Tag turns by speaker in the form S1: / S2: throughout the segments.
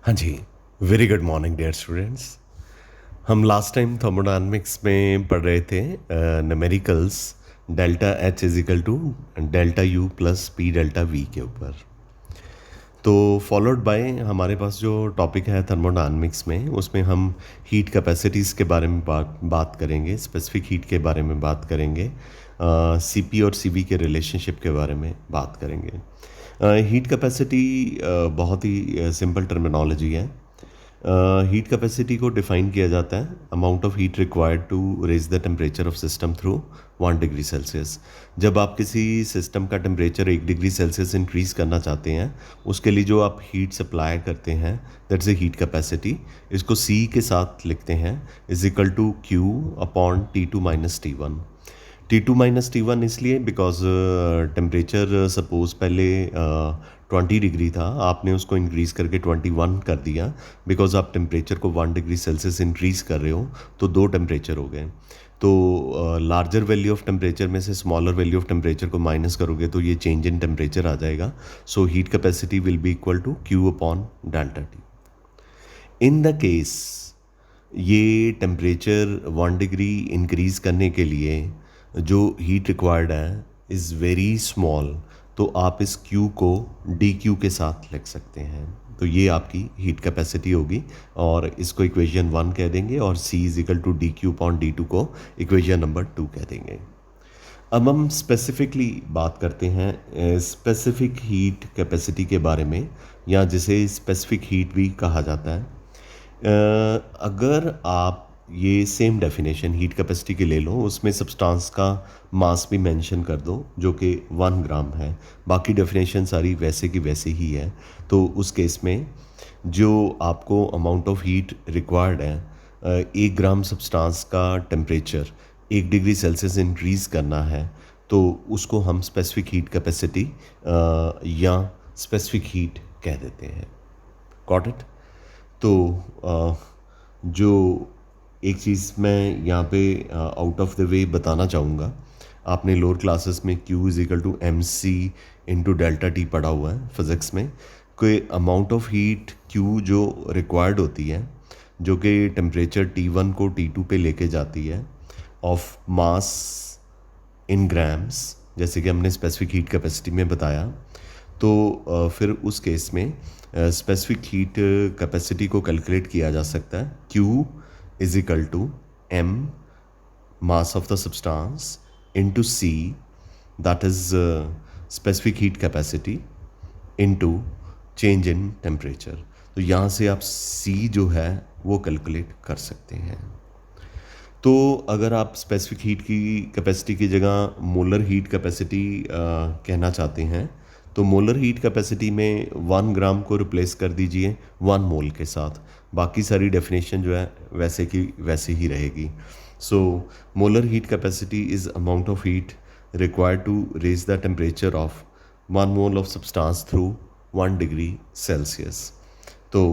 S1: हाँ जी, very good morning dear students. हम लास्ट टाइम थर्मोडायनामिक्स में पढ़ रहे थे numericals delta H is equal to delta U plus P delta V के ऊपर। तो फॉलोड बाय हमारे पास जो टॉपिक है थर्मोडायनामिक्स में, उसमें हम हीट कैपेसिटीज़ के बारे में बात करेंगे, स्पेसिफिक हीट के बारे में बात करेंगे, सीपी और सीवी के रिलेशनशिप के बारे में बात करेंगे। हीट कैपेसिटी बहुत ही सिंपल टर्मिनोलॉजी है। हीट कैपेसिटी को डिफाइन किया जाता है amount of heat required to raise the temperature of system through 1 degree Celsius. जब आप किसी सिस्टम का टेम्परेचर 1 डिग्री सेल्सियस इंक्रीज़ करना चाहते हैं, उसके लिए जो आप हीट सप्लाई करते हैं, दैट्स ए हीट कैपेसिटी। इसको सी के साथ लिखते हैं is equal to Q upon T2 minus T1। T2 minus T1 इसलिए बिकॉज टेम्परेचर सपोज पहले 20 डिग्री था, आपने उसको इंक्रीज़ करके 21 कर दिया। बिकॉज आप टेम्परेचर को 1 डिग्री सेल्सियस इंक्रीज़ कर रहे हो, तो दो टेम्परेचर हो गए। तो लार्जर वैल्यू ऑफ टेम्परेचर में से स्मॉलर वैल्यू ऑफ टेम्परेचर को माइनस करोगे तो ये चेंज इन टेम्परेचर आ जाएगा। So heat capacity will be equal to Q upon delta T. In the case ये टेम्परेचर 1 डिग्री इंक्रीज़ करने के लिए जो हीट रिक्वायर्ड है इज़ वेरी स्मॉल, तो आप इस Q को dQ के साथ लिख सकते हैं। तो ये आपकी हीट कैपेसिटी होगी और इसको इक्वेशन 1 कह देंगे और C is equal to DQ upon D2 को इक्वेशन नंबर 2 कह देंगे। अब हम स्पेसिफिकली बात करते हैं स्पेसिफिक हीट कैपेसिटी के बारे में, या जिसे स्पेसिफिक हीट भी कहा जाता है। अगर आप ये सेम डेफिनेशन हीट कैपेसिटी की ले लो, उसमें सब्सटेंस का मास भी मेंशन कर दो जो कि 1 ग्राम है, बाकी डेफिनेशन सारी वैसे की वैसे ही है। तो उस केस में जो आपको अमाउंट ऑफ हीट रिक्वायर्ड है, 1 ग्राम सब्सटेंस का टेम्परेचर 1 डिग्री सेल्सियस इंक्रीज़ करना है, तो उसको हम स्पेसिफिक हीट कैपेसिटी या स्पेसिफिक हीट कह देते हैं। Got it? तो जो एक चीज़ मैं यहाँ पे आउट ऑफ द वे बताना चाहूँगा, आपने लोअर क्लासेस में Q is equal to M C into delta T पढ़ा हुआ है फिज़िक्स में। कोई अमाउंट ऑफ हीट Q जो रिक्वायर्ड होती है, जो कि टेम्परेचर T1 को T2 पे लेके जाती है, ऑफ मास इन ग्राम्स, जैसे कि हमने स्पेसिफिक हीट कैपेसिटी में बताया। तो फिर उस केस में स्पेसिफिक हीट कैपेसिटी को कैलकुलेट किया जा सकता है Q is equal to M mass of the substance into C, that is specific heat capacity into change in temperature. तो यहाँ से आप C जो है वो कैलकुलेट कर सकते हैं। तो अगर आप स्पेसिफिक हीट की कैपेसिटी की जगह मोलर हीट कैपेसिटी कहना चाहते हैं, तो मोलर हीट कैपेसिटी में 1 ग्राम को रिप्लेस कर दीजिए 1 मोल के साथ, बाकी सारी डेफिनेशन जो है वैसे की वैसे ही रहेगी। So molar heat capacity is amount of heat required to raise the temperature of 1 mole of substance through 1 degree Celsius. तो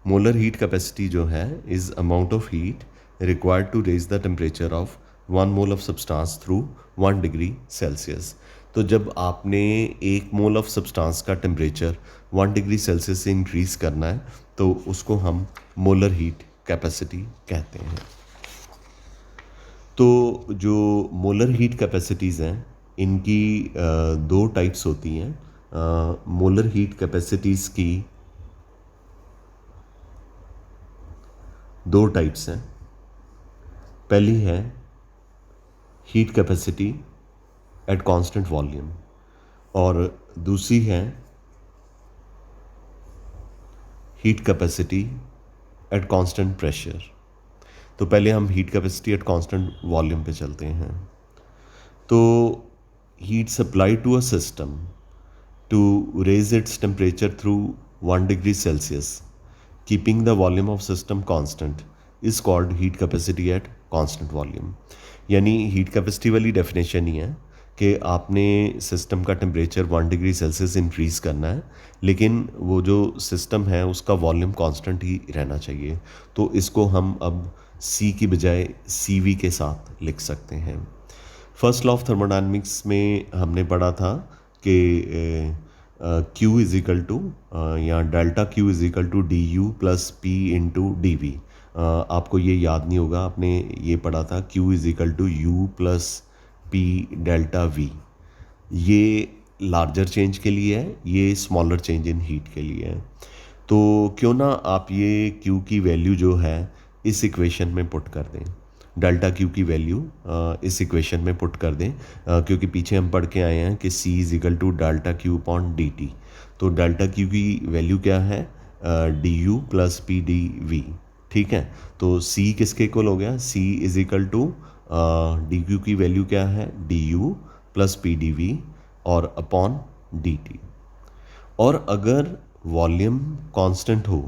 S1: मोलर हीट कैपेसिटी जो है is amount of heat required to raise the temperature of 1 mole of substance through 1 degree Celsius. तो जब आपने 1 mole of substance का temperature 1 degree Celsius से increase करना है, तो उसको हम मोलर हीट कैपेसिटी कहते हैं। तो जो मोलर हीट कैपेसिटीज़ हैं, इनकी दो टाइप्स होती हैं। मोलर हीट कैपेसिटीज़ की दो टाइप्स हैं। पहली है heat capacity at constant volume और दूसरी है heat capacity at constant pressure. तो पहले हम heat capacity at constant volume पे चलते हैं। तो heat supply to a system to raise its temperature through 1 degree Celsius keeping the volume of system constant is called heat capacity at constant volume. यानी heat capacity वाली definition ही है कि आपने सिस्टम का टेम्परेचर 1 डिग्री सेल्सियस इंक्रीज़ करना है, लेकिन वो जो सिस्टम है उसका वॉल्यूम कांस्टेंट ही रहना चाहिए। तो इसको हम अब C की बजाय CV के साथ लिख सकते हैं। फर्स्ट लॉ ऑफ थर्मोडायनामिक्स में हमने पढ़ा था कि Q इज इक्वल टू या delta Q is equal to D U plus P into D V. आपको ये याद नहीं होगा, आपने ये पढ़ा था Q is equal to U plus P delta V. ये लार्जर चेंज के लिए है, ये स्मॉलर चेंज इन हीट के लिए है। तो क्यों ना आप ये Q की वैल्यू जो है इस इक्वेशन में पुट कर दें, डेल्टा Q की वैल्यू इस इक्वेशन में पुट कर दें, क्योंकि पीछे हम पढ़ के आए हैं कि C is equal to delta Q upon D T. तो डेल्टा Q की वैल्यू क्या है, D U plus P D V. ठीक है, तो C किसके इक्वल हो गया, C is equal to D Q की वैल्यू क्या है, D U plus P D V और अपॉन डी टी। और अगर वॉल्यूम कांस्टेंट हो,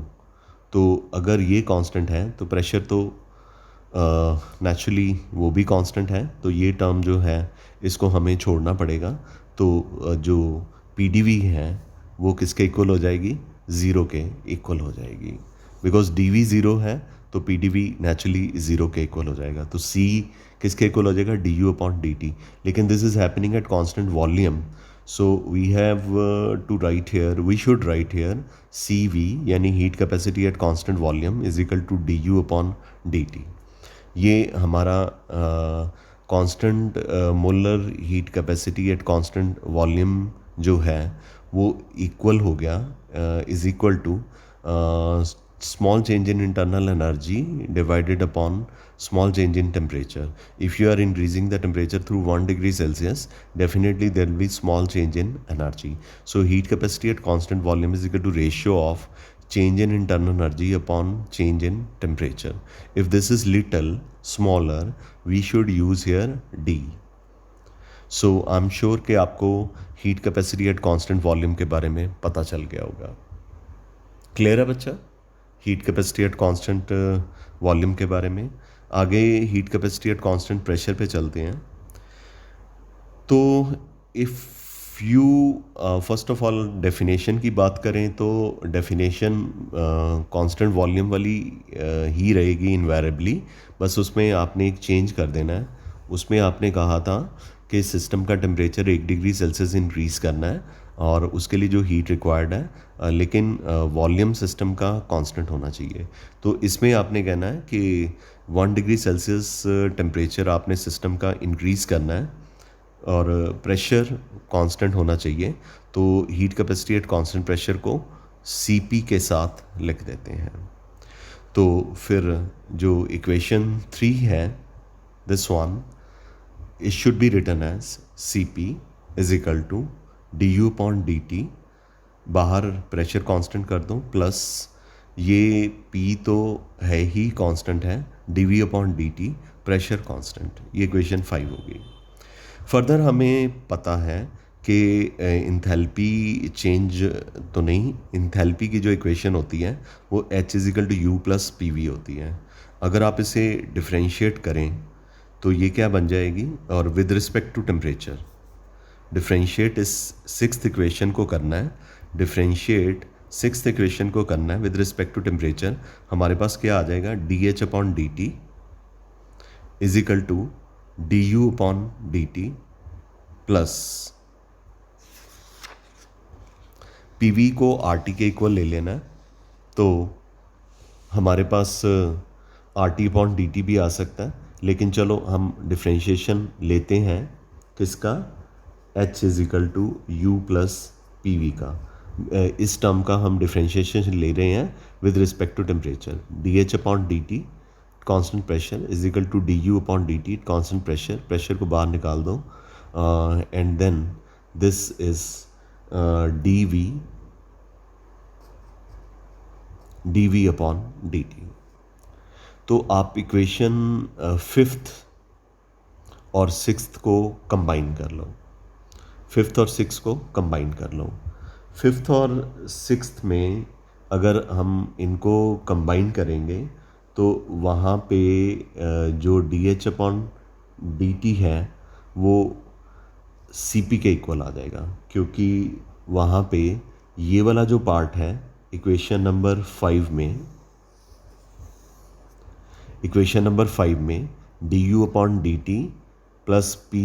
S1: तो अगर ये कांस्टेंट है तो प्रेशर तो नेचुरली वो भी कांस्टेंट है, तो ये टर्म जो है इसको हमें छोड़ना पड़ेगा। तो जो पी डी वी है वो किसके इक्वल हो जाएगी, ज़ीरो के इक्वल हो जाएगी। बिकॉज डी वी ज़ीरो है तो P D V naturally zero के इक्वल हो जाएगा। तो सी किसके इक्वल हो जाएगा, D U upon D T. लेकिन this is happening at constant volume, so we have to write here, we should write here CV यानी heat capacity at constant volume is equal to du upon dt। ये हमारा constant molar heat capacity at constant volume जो है वो equal हो गया, is equal to small change in internal energy divided upon small change in temperature. If you are increasing the temperature through 1 degree Celsius, definitely there will be small change in energy. So heat capacity at constant volume is equal to ratio of change in internal energy upon change in temperature. If this is little smaller, we should use here D. So I'm sure कि आपको heat capacity at constant volume के बारे में पता चल गया होगा। Clear है बच्चा, heat capacity at constant volume के बारे में। आगे heat capacity at constant pressure पे चलते हैं। तो if you first of all definition की बात करें तो डेफिनेशन कांस्टेंट वॉल्यूम वाली ही रहेगी इन्वेरिएबली, बस उसमें आपने एक चेंज कर देना है। उसमें आपने कहा था कि सिस्टम का टेम्परेचर 1 डिग्री सेल्सियस इंक्रीज़ करना है और उसके लिए जो हीट रिक्वायर्ड है, लेकिन वॉल्यूम सिस्टम का कांस्टेंट होना चाहिए। तो इसमें आपने कहना है कि 1 डिग्री सेल्सियस टेम्परेचर आपने सिस्टम का इंक्रीज़ करना है और प्रेशर कांस्टेंट होना चाहिए। तो heat capacity at constant pressure को CP के साथ लिख देते हैं। तो फिर जो इक्वेशन 3 है, this one, it should be written as Cp is equal to du upon dt, बाहर प्रेशर कांस्टेंट कर दो, प्लस ये P तो है ही कांस्टेंट है, dv upon dt pressure constant. ये इक्वेशन 5 होगी। फर्दर हमें पता है कि इंथैल्पी चेंज तो नहीं, इंथैल्पी की जो इक्वेशन होती है वो H is equal to U plus P V होती है। अगर आप इसे डिफ्रेंशिएट करें तो ये क्या बन जाएगी, और with respect to temperature differentiate इस सिक्स्थ इक्वेशन को करना है, डिफ्रेंशिएट सिक्स्थ इक्वेशन को करना है विद रिस्पेक्ट टू टेम्परेचर। हमारे पास क्या आ जाएगा, D H upon D T is equal to D U upon D T plus P V को आर टी के इक्वल ले लेना है। तो हमारे पास R T upon D T भी आ सकता है, लेकिन चलो हम डिफ्रेंशिएशन लेते हैं किसका, H is equal to U plus P V का। इस टर्म का हम डिफ्रेंशिएशन ले रहे हैं with respect to temperature. D H upon D T constant pressure is equal to D U upon D T constant pressure, pressure को बाहर निकाल दो, and then this is D V upon D T. तो आप equation 5th और 6th को combine कर लो, 5th और 6th को कंबाइन कर लो। 5th और 6th में अगर हम इनको कंबाइन करेंगे तो वहाँ पे जो D H upon D T है वो सी पी के इक्वल आ जाएगा, क्योंकि वहाँ पे ये वाला जो पार्ट है इक्वेशन नंबर 5 में D U upon D T plus P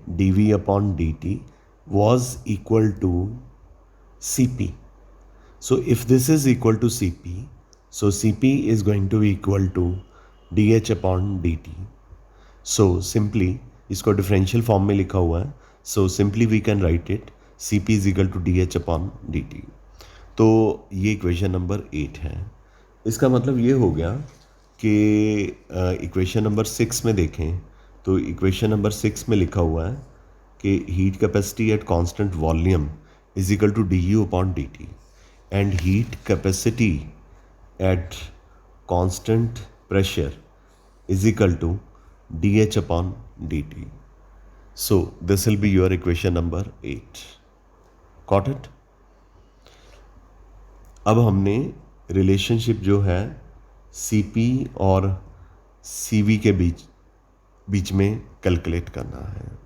S1: D V upon D T was equal to Cp. So if this is equal to Cp, so Cp is going to be equal to dH upon dt. So simply इसको differential form में लिखा हुआ है. So simply we can write it Cp is equal to dH upon dt. तो ये equation number 8 है. इसका मतलब ये हो गया कि इक्वेशन नंबर 6 में देखें तो इक्वेशन नंबर 6 में लिखा हुआ है कि heat capacity at constant volume is equal to D U upon D T and heat capacity at constant pressure is equal to D H upon D T. So this will be your equation number 8. Got it. अब हमने relationship जो है Cp और Cv के बीच में calculate करना है.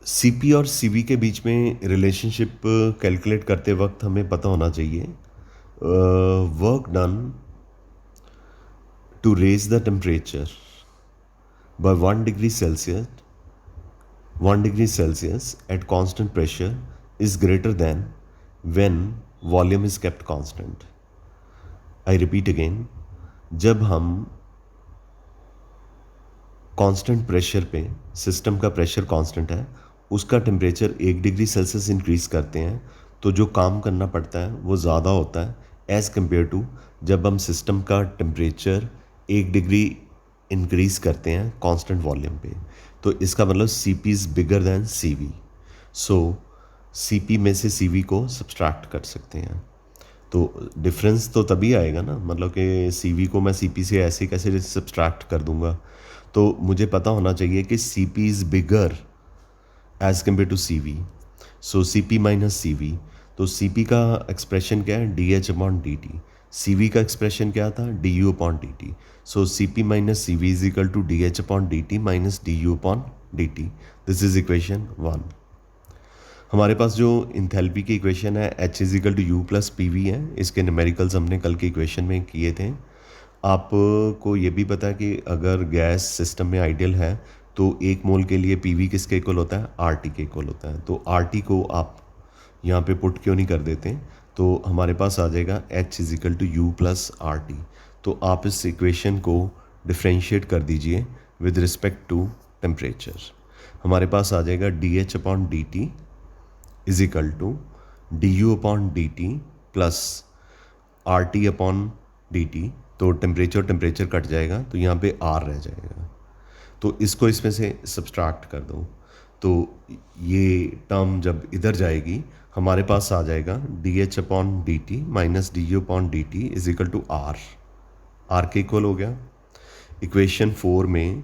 S1: Cp और Cv के बीच में रिलेशनशिप कैलकुलेट करते वक्त हमें पता होना चाहिए work done to raise the temperature by 1 degree Celsius at constant pressure is greater than when volume is kept constant. I repeat again, जब हम कांस्टेंट प्रेशर पे, सिस्टम का प्रेशर कांस्टेंट है, उसका टेम्परेचर 1 डिग्री सेल्सियस इंक्रीज़ करते हैं तो जो काम करना पड़ता है वो ज़्यादा होता है एज़ कम्पेयर टू जब हम सिस्टम का टेम्परेचर 1 डिग्री इंक्रीज़ करते हैं कांस्टेंट वॉल्यूम पे. तो इसका मतलब Cp is bigger than Cv. So Cp में से Cv को सब्सट्रैक्ट कर सकते हैं. तो डिफरेंस तो तभी आएगा ना, मतलब कि Cv को मैं Cp से ऐसे कैसे सब्सट्रैक्ट कर दूंगा. तो मुझे पता होना चाहिए कि Cp is bigger as compare to Cv. So Cp minus Cv. तो Cp का एक्सप्रेशन क्या है, dH अपॉन dt. Cv का एक्सप्रेशन क्या था, du upon dt. So Cp minus Cv is equal to dH upon dt minus du upon dt. This is equation 1. हमारे पास जो इंथैल्पी की इक्वेशन है H is equal to U plus P V है. इसके numericals हमने कल के इक्वेशन में किए थे. आपको ये भी पता है कि अगर गैस सिस्टम में आइडियल है तो 1 मोल के लिए पी वी किसके इक्वल होता है, आर टी के इक्वल होता है. तो आर टी को आप यहाँ पे पुट क्यों नहीं कर देते. तो हमारे पास आ जाएगा H is equal to U plus R T. तो आप इस इक्वेशन को डिफ्रेंशिएट कर दीजिए विद रिस्पेक्ट टू टेम्परेचर. हमारे पास आ जाएगा D H upon D T is equal to D U upon D T plus R T upon D T. तो टेम्परेचर कट जाएगा तो यहाँ पे आर रह जाएगा. तो इसको इसमें से सब्सट्रैक्ट कर दो. तो ये टर्म जब इधर जाएगी हमारे पास आ जाएगा D H upon D T minus D U upon D T is equal to R. R के इक्वल हो गया. इक्वेशन 4 में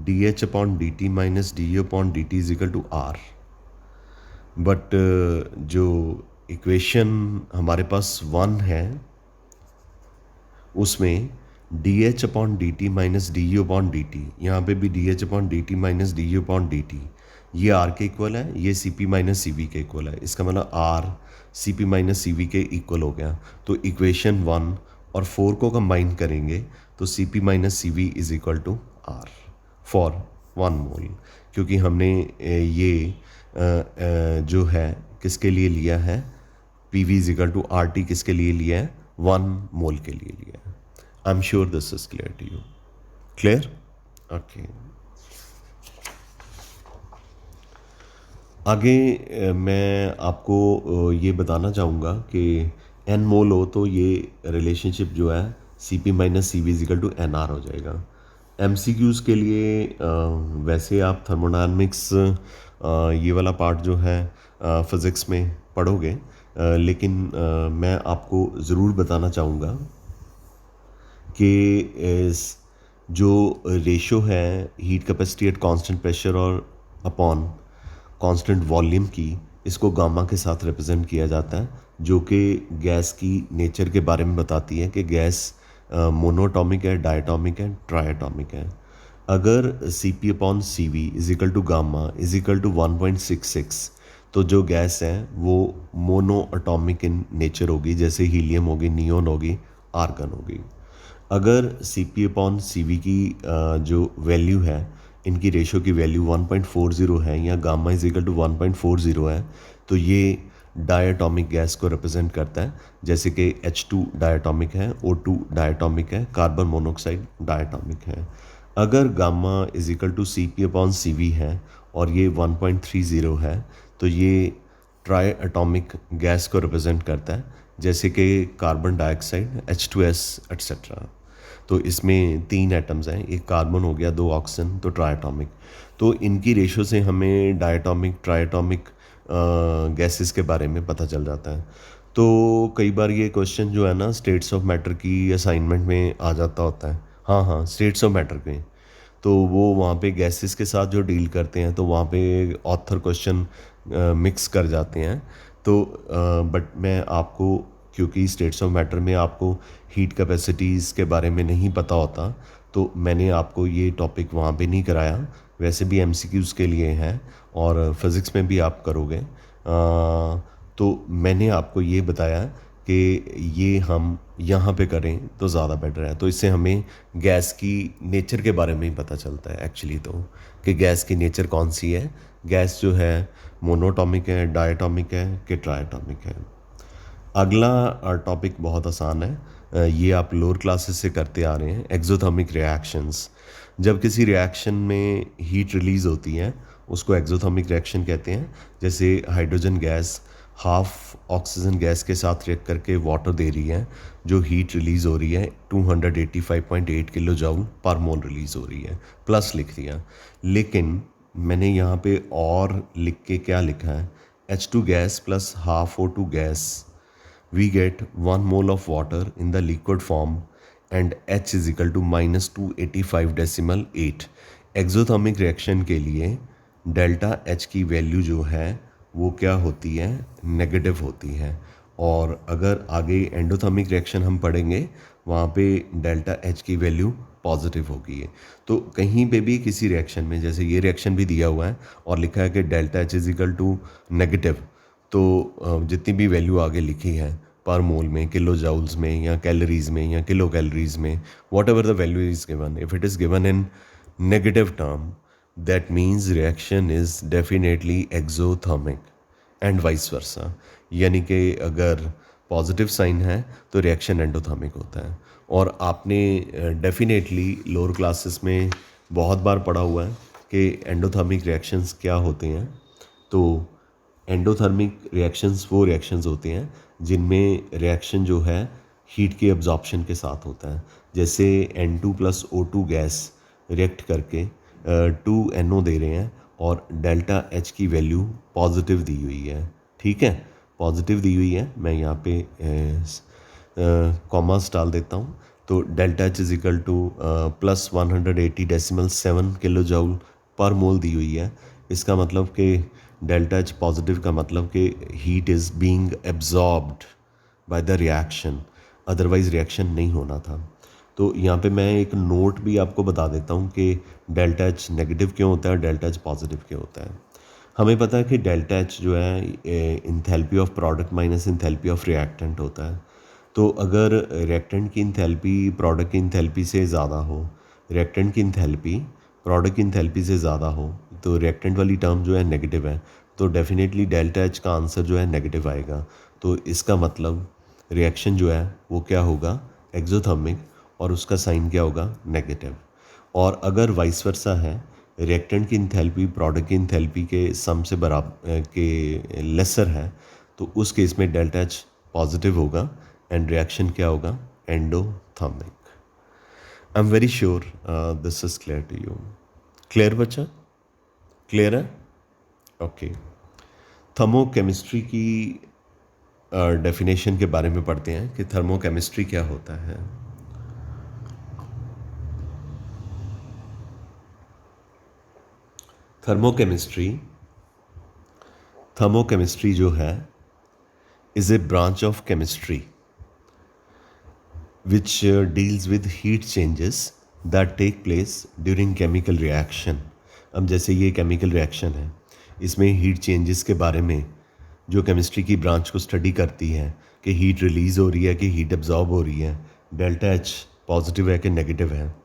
S1: D H upon D T minus D U upon D T is equal to R. But जो equation हमारे पास 1 है उसमें D H upon D T minus D U upon D T, यहाँ पर भी D H upon D T minus D U upon D T, ये R के इक्वल है, ये C P minus C V के इक्वल है. इसका मतलब R C P minus C V के इक्वल हो गया. तो इक्वेशन 1 और 4 को कंबाइन करेंगे तो C P minus C V is equal to R for 1 mole. क्योंकि हमने ये जो है किसके लिए लिया है, P V is equal to R T किसके लिए लिया है, 1 मोल के लिए लिया है. I am sure this is clear to you. Clear? Okay. आगे मैं आपको ये बताना चाहूँगा कि एन मोल हो तो ये रिलेशनशिप जो है C P minus C V is equal to N R हो जाएगा. एम सी क्यूज़ के लिए वैसे आप थर्मोडायनामिक्स ये वाला पार्ट जो है फिज़िक्स में पढ़ोगे, लेकिन मैं आपको ज़रूर बताना चाहूँगा कि जो रेशो है heat capacity at constant pressure और अपॉन कांस्टेंट वॉल्यूम की, इसको गामा के साथ रिप्रेजेंट किया जाता है, जो कि गैस की नेचर के बारे में बताती है कि गैस मोनोटॉमिक है, डायटॉमिक है, ट्रायटॉमिक है. अगर C P upon C V is equal to gamma is equal to 1.66 तो जो गैस है वो मोनो अटोमिक इन नेचर होगी, जैसे हीलियम होगी, नियोन होगी, आर्गन होगी. अगर C P upon C V की जो वैल्यू है इनकी रेशो की वैल्यू 1.40 है या गामा इज इक्वल टू 1.40 है, तो ये डायटॉमिक गैस को रिप्रेजेंट करता है। जैसे कि H2 डायटॉमिक है, O2 डायटॉमिक है, कार्बन मोनोऑक्साइड डायटॉमिक है। अगर gamma is equal to Cp/Cv है और ये 1.30 है, तो ये ट्राई एटॉमिक गैस को रिप्रेजेंट करता है, जैसे कि कार्बन डाइऑक्साइड, H2S एट्सेट्रा। तो इसमें 3 एटम्स हैं, एक कार्बन हो गया, 2 ऑक्सीजन, तो ट्राइएटॉमिक। तो इनकी रेशो से हमें डायटॉमिक, ट्राइएटॉमिक गैसेस के बारे में पता चल जाता है। तो कई बार ये क्वेश्चन जो है ना स्टेट्स ऑफ मैटर की असाइनमेंट में आ जाता होता है। हाँ हाँ, स्टेट्स ऑफ मैटर में तो वो वहाँ पे गैसेस के साथ जो डील करते हैं, तो वहाँ पे ऑथर क्वेश्चन मिक्स कर जाते हैं। तो बट मैं आपको, क्योंकि स्टेट्स ऑफ मैटर में आपको हीट कैपेसिटीज़ के बारे में नहीं पता होता, तो मैंने आपको ये टॉपिक वहाँ पे नहीं कराया। वैसे भी एमसीक्यूज़ के लिए है और फिज़िक्स में भी आप करोगे। तो मैंने आपको ये बताया कि ये हम यहाँ पे करें तो ज़्यादा बेटर है। तो इससे हमें गैस की नेचर के बारे में ही पता चलता है एक्चुअली, तो कि गैस की नेचर कौन सी है। गैस जो है मोनोटॉमिक है, डायटॉमिक है कि ट्राइटॉमिक है। अगला टॉपिक बहुत आसान है, ये आप लोअर क्लासेस से करते आ रहे हैं, एक्सोथर्मिक रिएक्शंस। जब किसी रिएक्शन में हीट रिलीज़ होती है उसको एक्सोथर्मिक रिएक्शन कहते हैं। जैसे hydrogen gas half oxygen gas के साथ रिएक्ट करके वाटर दे रही है, जो हीट रिलीज़ हो रही है 285.8 किलो जूल पर मोल रिलीज़ हो रही है, प्लस लिख दिया। लेकिन मैंने यहाँ पे और लिख के क्या लिखा है, H2 gas plus half O2 gas, we get 1 mole of water in the liquid form and H is equal to -285.8। Exothermic reaction के लिए डेल्टा H की वैल्यू जो है वो क्या होती है, नेगेटिव होती है। और अगर आगे एंडोथर्मिक रिएक्शन हम पढ़ेंगे वहाँ पे डेल्टा H की वैल्यू पॉजिटिव होगी है। तो कहीं पे भी किसी रिएक्शन में, जैसे ये रिएक्शन भी दिया हुआ है और लिखा है कि delta H is equal to negative, तो जितनी भी वैल्यू आगे लिखी है पर मोल में, किलो जाउल्स में या कैलोरीज में या किलो कैलोरीज में, what ever the value is given, if it is given in negative term, that means reaction is definitely exothermic and vice versa. यानी कि अगर पॉजिटिव साइन है तो रिएक्शन एंडोथर्मिक होता है। और आपने डेफिनेटली लोअर क्लासेस में बहुत बार पढ़ा हुआ है कि एंडोथर्मिक रिएक्शंस क्या होते हैं। तो एंडोथर्मिक रिएक्शंस वो रिएक्शंस होते हैं जिनमें रिएक्शन जो है हीट के एब्जॉर्प्शन के साथ होता है। जैसे N2 plus O2 gas react करके 2NO दे रहे हैं और डेल्टा H की वैल्यू पॉजिटिव दी हुई है। ठीक है, पॉजिटिव दी हुई है, मैं यहाँ पे कॉमास डाल देता हूँ। तो delta H is equal two plus 180.7 kilo joule per मोल दी हुई है। इसका मतलब कि डेल्टा H पॉजिटिव का मतलब कि heat is being absorbed by the reaction, otherwise reaction नहीं होना था। तो यहाँ पे मैं एक नोट भी आपको बता देता हूँ कि डेल्टा H नेगेटिव क्यों होता है, डेल्टा H पॉजिटिव क्यों होता है। हमें पता है कि डेल्टा H जो है enthalpy of product minus enthalpy of reactant होता है। तो अगर रिएक्टेंट की इंथैल्पी प्रोडक्ट की इंथैल्पी से ज़्यादा हो, रिएक्टेंट की इंथैल्पी प्रोडक्ट की इंथैल्पी से ज़्यादा हो, तो रिएक्टेंट वाली टर्म जो है नेगेटिव है, तो डेफिनेटली डेल्टा H का आंसर जो है नेगेटिव आएगा। तो इसका मतलब रिएक्शन जो है वो क्या होगा, एक्सोथर्मिक, और उसका साइन क्या होगा, नेगेटिव। और अगर वाइस वर्सा है, रिएक्टेंट की इंथैल्पी प्रोडक्ट की इंथैल्पी के सम से बराबर के लेसर है, तो उस केस में डेल्टा H पॉजिटिव होगा एंड रिएक्शन क्या होगा, endothermic. I am very sure this is clear to you. Clear बच्चा, क्लियर है? ओके। थर्मोकेमिस्ट्री की डेफिनेशन के बारे में पढ़ते हैं कि थर्मोकेमिस्ट्री क्या होता है। थर्मोकेमिस्ट्री जो है is a branch of chemistry which deals with heat changes that take place during chemical reaction। अब जैसे ये केमिकल रिएक्शन है, इसमें हीट चेंजेस के बारे में जो केमिस्ट्री की ब्रांच को स्टडी करती है कि हीट रिलीज़ हो रही है कि हीट एब्जॉर्ब हो रही है, डेल्टा H पॉजिटिव है कि नेगेटिव है,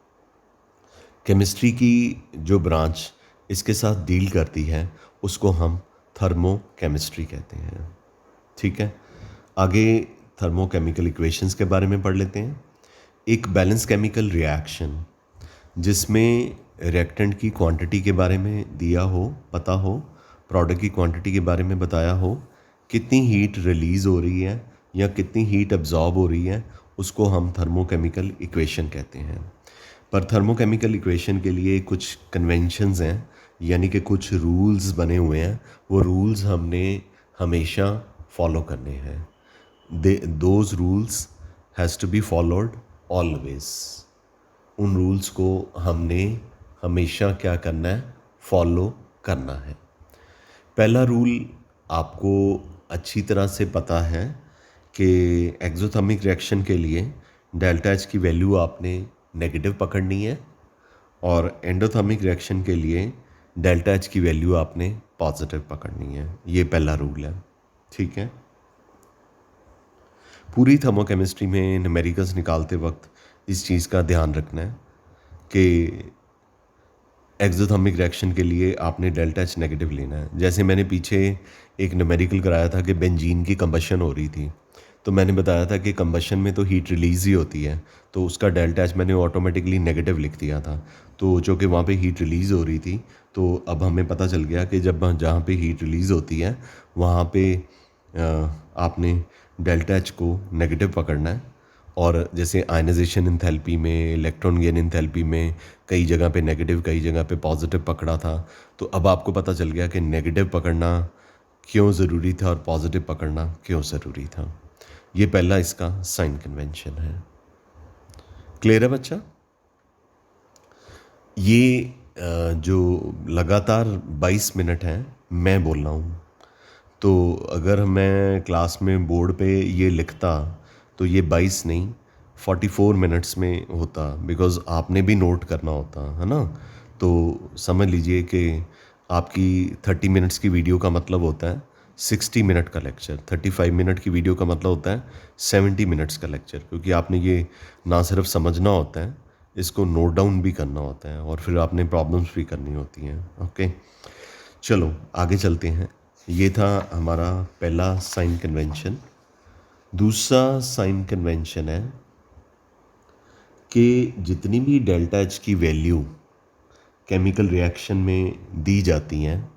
S1: केमिस्ट्री की जो ब्रांच इसके साथ डील करती है उसको हम थर्मोकेमिस्ट्री कहते हैं। ठीक है, आगे थर्मोकेमिकल इक्वेशंस के बारे में पढ़ लेते हैं। एक बैलेंस केमिकल रिएक्शन जिसमें रिएक्टेंट की क्वांटिटी के बारे में दिया हो, पता हो, प्रोडक्ट की क्वांटिटी के बारे में बताया हो, कितनी हीट रिलीज़ हो रही है या कितनी हीट एब्जॉर्ब हो रही है, उसको हम थर्मोकेमिकल इक्वेशन कहते हैं। पर थर्मोकेमिकल इक्वेशन के लिए कुछ कन्वेंशंस हैं, यानी कि कुछ रूल्स बने हुए हैं। वो रूल्स हमने हमेशा फॉलो करने हैं। Those rules has to be followed always. उन रूल्स को हमने हमेशा क्या करना है, फॉलो करना है। पहला रूल आपको अच्छी तरह से पता है कि एक्सोथर्मिक रिएक्शन के लिए डेल्टा एच की वैल्यू आपने नेगेटिव पकड़नी है और एंडोथर्मिक रिएक्शन के लिए डेल्टा एच की वैल्यू आपने पॉजिटिव पकड़नी है। ये पहला रूल है। ठीक है, पूरी थर्मोकेमिस्ट्री में न्यूमेरिकल्स निकालते वक्त इस चीज़ का ध्यान रखना है कि एक्सोथर्मिक रिएक्शन के लिए आपने डेल्टा एच नेगेटिव लेना है। जैसे मैंने पीछे एक न्यूमेरिकल कराया था कि बेंजीन की कंबशन हो रही थी, तो मैंने बताया था कि कंबशन में तो हीट रिलीज़ ही होती है, तो उसका डेल्टा एच मैंने ऑटोमेटिकली नेगेटिव लिख दिया था। तो जो कि वहाँ पे हीट रिलीज़ हो रही थी, तो अब हमें पता चल गया कि जब जहाँ पे हीट रिलीज़ होती है वहाँ पे आपने डेल्टा एच को नेगेटिव पकड़ना है। और जैसे आयनाइजेशन एंथैल्पी में, इलेक्ट्रॉन गेन एंथैल्पी में कई जगह पे नेगेटिव, कई जगह पे पॉजिटिव पकड़ा था। तो अब आपको पता चल गया कि नेगेटिव पकड़ना क्यों ज़रूरी था और पॉजिटिव पकड़ना क्यों ज़रूरी था। ये पहला इसका साइन कन्वेंशन है। क्लियर है बच्चा? ये जो लगातार 22 मिनट हैं मैं बोल रहा हूँ, तो अगर मैं क्लास में बोर्ड पे ये लिखता तो ये 22 नहीं 44 मिनट्स में होता, बिकॉज़ आपने भी नोट करना होता है ना। तो समझ लीजिए कि आपकी 30 मिनट्स की वीडियो का मतलब होता है 60 मिनट का लेक्चर, 35 मिनट की वीडियो का मतलब होता है 70 मिनट्स का लेक्चर, क्योंकि आपने ये ना सिर्फ समझना होता है, इसको नोट डाउन भी करना होता है और फिर आपने प्रॉब्लम्स भी करनी होती हैं। ओके, चलो आगे चलते हैं। ये था हमारा पहला साइन कन्वेंशन। दूसरा साइन कन्वेंशन है कि जितनी भी डेल्टा एच की वैल्यू केमिकल रिएक्शन में दी जाती हैं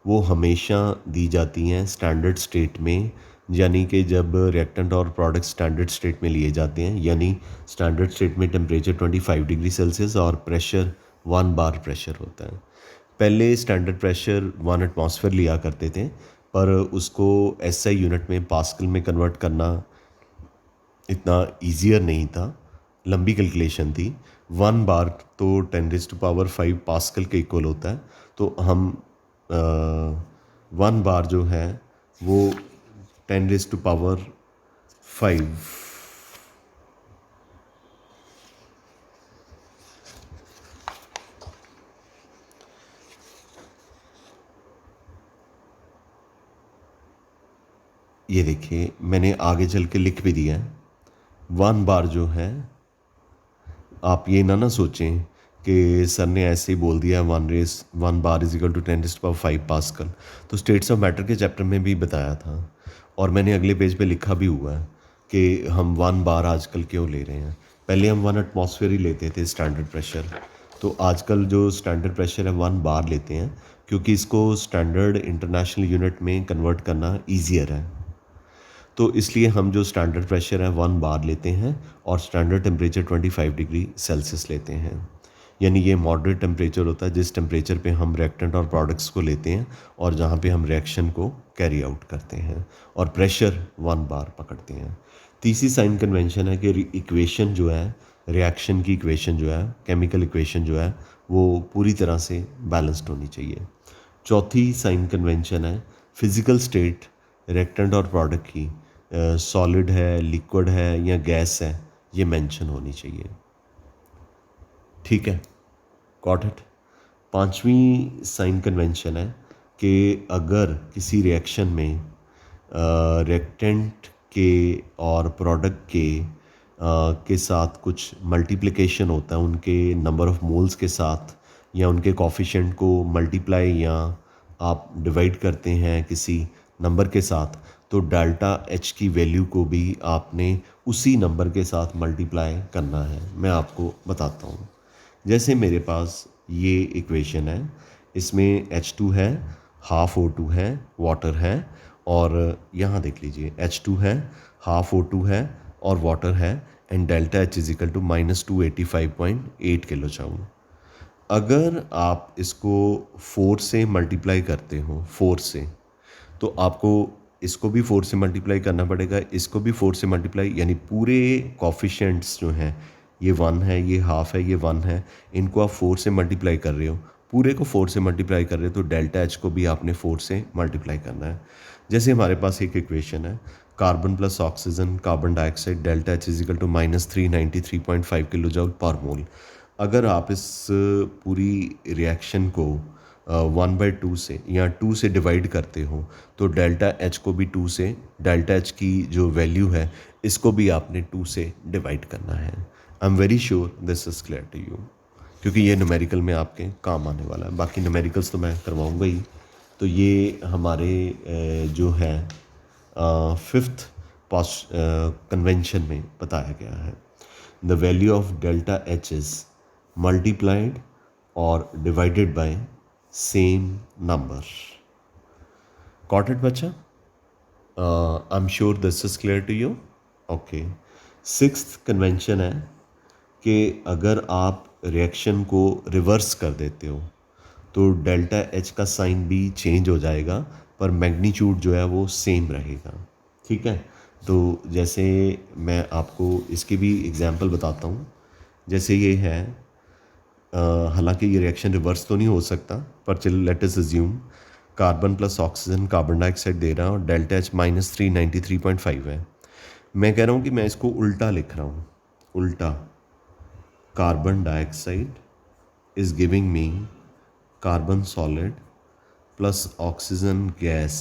S1: वो हमेशा दी जाती हैं स्टैंडर्ड स्टेट में, यानी कि जब रिएक्टेंट और प्रोडक्ट स्टैंडर्ड स्टेट में लिए जाते हैं, यानी स्टैंडर्ड स्टेट में टेम्परेचर 25 डिग्री सेल्सियस और प्रेशर 1 बार प्रेशर होता है। पहले स्टैंडर्ड प्रेशर 1 एटमॉस्फेयर लिया करते थे, पर उसको एसआई यूनिट में पास्कल में कन्वर्ट करना इतना ईजियर नहीं था, लंबी कैलकुलेशन थी। 1 बार तो 10⁵ पास्कल के इक्वल होता है, तो हम 1 बार जो है वो 10⁵ ये देखिए मैंने आगे चल के लिख भी दिया है। 1 बार जो है, आप ये ना सोचें कि सर ने ऐसे ही बोल दिया 1 bar is equal to 10⁵ pascal. तो स्टेट्स ऑफ मैटर के चैप्टर में भी बताया था और मैंने अगले पेज पे लिखा भी हुआ है कि हम 1 बार आजकल क्यों ले रहे हैं। पहले हम 1 एटमॉस्फेयर ही लेते थे स्टैंडर्ड प्रेशर, तो आजकल जो स्टैंडर्ड प्रेशर है 1 बार लेते हैं, क्योंकि इसको स्टैंडर्ड इंटरनेशनल यूनिट में कन्वर्ट करना ईजियर है। तो इसलिए हम जो स्टैंडर्ड प्रेशर है 1 बार लेते हैं और स्टैंडर्ड टेम्परेचर 25 डिग्री सेल्सियस लेते हैं। यानी ये मॉडरेट टेम्परेचर होता है जिस टेम्परेचर पे हम रिएक्टेंट और प्रोडक्ट्स को लेते हैं और जहाँ पे हम रिएक्शन को कैरी आउट करते हैं, और प्रेशर 1 बार पकड़ते हैं। तीसरी साइन कन्वेंशन है कि इक्वेशन जो है, रिएक्शन की इक्वेशन जो है, केमिकल इक्वेशन जो है, वो पूरी तरह से बैलेंस्ड होनी चाहिए। चौथी साइन कन्वेंशन है फिज़िकल स्टेट रिएक्टेंट और प्रोडक्ट की सॉलिड है, लिक्विड है या गैस है, ये मेंशन होनी चाहिए। ठीक है, गॉट इट। पांचवी साइन कन्वेंशन है कि अगर किसी रिएक्शन में रिएक्टेंट के और प्रोडक्ट के के साथ कुछ मल्टीप्लिकेशन होता है उनके नंबर ऑफ मोल्स के साथ, या उनके कॉफिशेंट को मल्टीप्लाई या आप डिवाइड करते हैं किसी नंबर के साथ, तो डेल्टा एच की वैल्यू को भी आपने उसी नंबर के साथ मल्टीप्लाई करना है। मैं आपको बताता हूँ। जैसे मेरे पास ये इक्वेशन है, इसमें H2 है, हाफ O2 है, वाटर है, और यहाँ देख लीजिए H2 है, हाफ O2 है और वाटर है, and delta H is equal to -285.8 kilo joule. अगर आप इसको 4 से मल्टीप्लाई करते हो, 4 से, तो आपको इसको भी 4 से मल्टीप्लाई करना पड़ेगा, इसको भी 4 से मल्टीप्लाई, यानी पूरे कॉफिशेंट्स जो हैं, ये 1 है, ये हाफ है, ये 1 है, इनको आप 4 से मल्टीप्लाई कर रहे हो, पूरे को 4 से मल्टीप्लाई कर रहे हो, तो डेल्टा एच को भी आपने 4 से मल्टीप्लाई करना है। जैसे हमारे पास एक इक्वेशन है, carbon plus oxygen carbon dioxide delta H is equal to -393.5 kilo joule per mole. अगर आप इस पूरी रिएक्शन को 1/2 से या 2 से डिवाइड करते हो, तो डेल्टा एच को भी 2 से, डेल्टा एच की जो वैल्यू है इसको भी आपने 2 से डिवाइड करना है। I am very sure this is clear to you, क्योंकि ये न्यूमेरिकल में आपके काम आने वाला है। बाकी न्यूमेरिकल्स तो मैं करवाऊँगा ही। तो ये हमारे जो है 5th कन्वेंशन में बताया गया है। The value of delta H is multiplied और divided by same number. Got it बच्चा? I'm sure this is clear to you. Okay. 6th convention है कि अगर आप रिएक्शन को रिवर्स कर देते हो तो डेल्टा एच का साइन भी चेंज हो जाएगा, पर मैग्नीट्यूड जो है वो सेम रहेगा। ठीक है, तो जैसे मैं आपको इसकी भी एग्जांपल बताता हूँ। जैसे ये है, हालांकि ये रिएक्शन रिवर्स तो नहीं हो सकता, पर चलो let us assume carbon plus oxygen carbon dioxide दे रहा है और डेल्टा एच -393.5 है। मैं कह रहा हूँ कि मैं इसको उल्टा लिख रहा हूँ, उल्टा carbon dioxide is giving me carbon solid plus oxygen gas.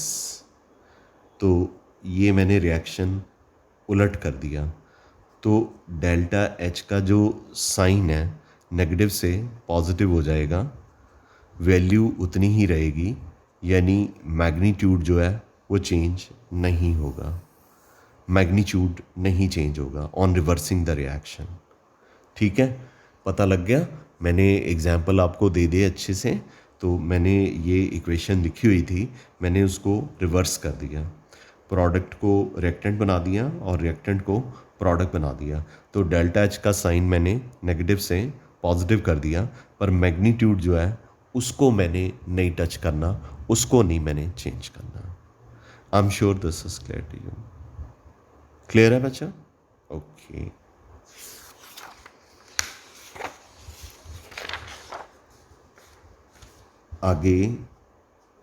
S1: तो ये मैंने रिएक्शन उलट कर दिया, तो डेल्टा एच का जो साइन है नेगेटिव से पॉजिटिव हो जाएगा, वैल्यू उतनी ही रहेगी, यानी मैग्नीट्यूड जो है वो चेंज नहीं होगा, मैग्नीट्यूड नहीं चेंज होगा ऑन रिवर्सिंग द रिएक्शन। ठीक है, पता लग गया? मैंने एग्जाम्पल आपको दे दिए अच्छे से। तो मैंने ये इक्वेशन लिखी हुई थी, मैंने उसको रिवर्स कर दिया, प्रोडक्ट को रिएक्टेंट बना दिया और रिएक्टेंट को प्रोडक्ट बना दिया। तो डेल्टा एच का साइन मैंने नेगेटिव से पॉजिटिव कर दिया, पर मैग्नीट्यूड जो है उसको मैंने नहीं टच करना, उसको नहीं मैंने चेंज करना। I am sure this is clear to you. Clear है बच्चा? ओके। आगे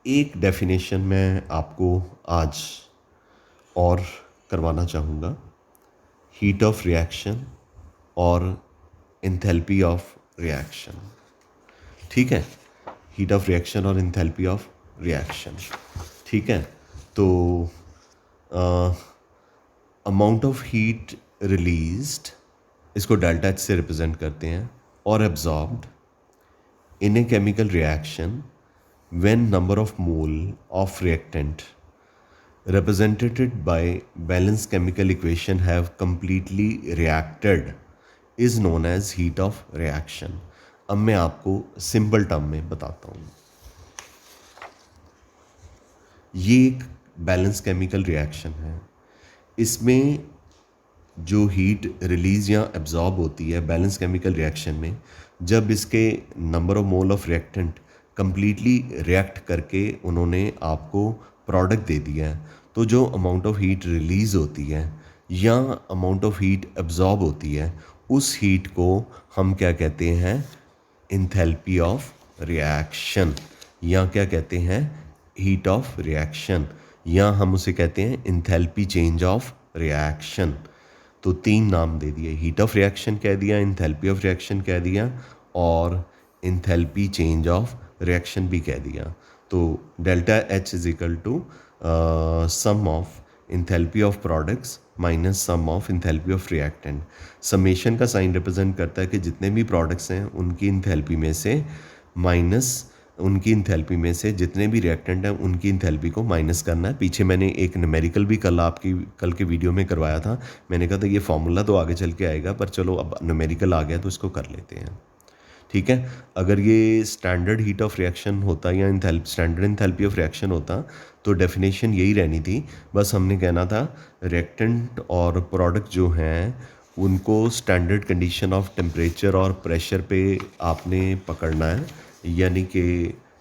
S1: एक डेफिनेशन मैं आपको आज और करवाना चाहूँगा, हीट ऑफ रिएक्शन और एंथैल्पी ऑफ रिएक्शन। ठीक है, हीट ऑफ रिएक्शन और एंथैल्पी ऑफ रिएक्शन। ठीक है, तो अमाउंट ऑफ हीट रिलीज्ड, इसको डेल्टा एच से रिप्रेजेंट करते हैं, और absorbed in a chemical reaction when number of mole of reactant represented by balanced chemical equation have completely reacted is known as heat of reaction। अब मैं आपको simple term में बताता हूँ। ये एक बैलेंस केमिकल रिएक्शन है, इसमें जो हीट रिलीज या एब्जॉर्ब होती है बैलेंस केमिकल रिएक्शन में, जब इसके number of mole of reactant completely react करके उन्होंने आपको प्रोडक्ट दे दिया है, तो जो अमाउंट ऑफ हीट रिलीज होती है या अमाउंट ऑफ हीट एब्जॉर्ब होती है, उस हीट को हम क्या कहते हैं? एंथैल्पी ऑफ रिएक्शन, या क्या कहते हैं? हीट ऑफ रिएक्शन, या हम उसे कहते हैं एंथैल्पी चेंज ऑफ रिएक्शन। तो 3 नाम दे दिए, हीट ऑफ रिएक्शन कह दिया, एंथैल्पी ऑफ रिएक्शन कह दिया, और एंथैल्पी चेंज ऑफ रिएक्शन भी कह दिया। तो delta H is equal to sum of enthalpy of products minus sum of enthalpy of reactant. Summation का साइन रिप्रेजेंट करता है कि जितने भी प्रोडक्ट्स हैं उनकी इंथैल्पी में से माइनस उनकी इंथैल्पी में से जितने भी रिएक्टेंट हैं उनकी इंथैल्पी को माइनस करना है। पीछे मैंने एक न्यूमेरिकल भी कल के वीडियो में करवाया था। मैंने कहा था ये फॉर्मूला तो आगे चल के आएगा, पर चलो अब न्यूमेरिकल आ गया तो इसको कर लेते हैं। ठीक है, अगर ये स्टैंडर्ड हीट ऑफ रिएक्शन होता या स्टैंडर्ड इंथैल्पी ऑफ रिएक्शन होता तो डेफिनेशन यही रहनी थी। बस हमने कहना था रिएक्टेंट और प्रोडक्ट जो हैं उनको स्टैंडर्ड कंडीशन ऑफ टेम्परेचर और प्रेशर पे आपने पकड़ना है, यानी कि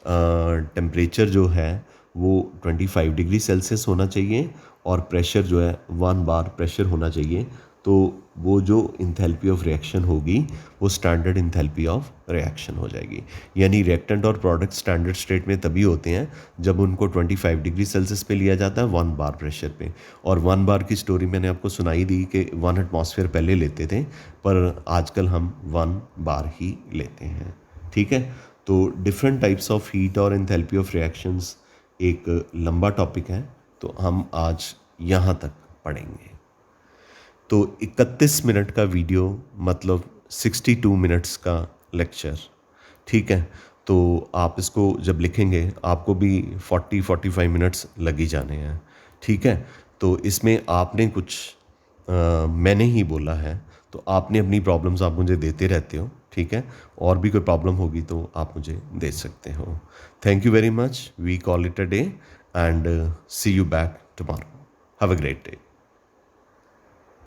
S1: टेम्परेचर जो है वो 25 डिग्री सेल्सियस होना चाहिए और प्रेशर जो है 1 बार प्रेशर होना चाहिए। तो वो जो इंथैल्पी ऑफ रिएक्शन होगी वो स्टैंडर्ड इंथैल्पी ऑफ रिएक्शन हो जाएगी। यानी रिएक्टेंट और प्रोडक्ट स्टैंडर्ड स्टेट में तभी होते हैं जब उनको 25 डिग्री सेल्सियस पे लिया जाता है 1 बार प्रेशर पे। और 1 बार की स्टोरी मैंने आपको सुनाई दी कि 1 एटमॉस्फेयर पहले लेते थे, पर आजकल हम 1 बार ही लेते हैं। ठीक है, तो डिफरेंट टाइप्स ऑफ हीट और इंथैल्पी ऑफ रिएक्शंस एक लंबा टॉपिक है, तो हम आज यहाँ तक पढ़ेंगे। तो 31 मिनट का वीडियो मतलब 62 मिनट्स का लेक्चर। ठीक है, तो आप इसको जब लिखेंगे आपको भी 40-45 मिनट्स लग ही जाने हैं। ठीक है, तो इसमें आपने कुछ मैंने ही बोला है, तो आपने अपनी प्रॉब्लम्स आप मुझे देते रहते हो। ठीक है, और भी कोई प्रॉब्लम होगी तो आप मुझे दे सकते हो। Thank you very much, we call it a day and see you back tomorrow. Have a great day.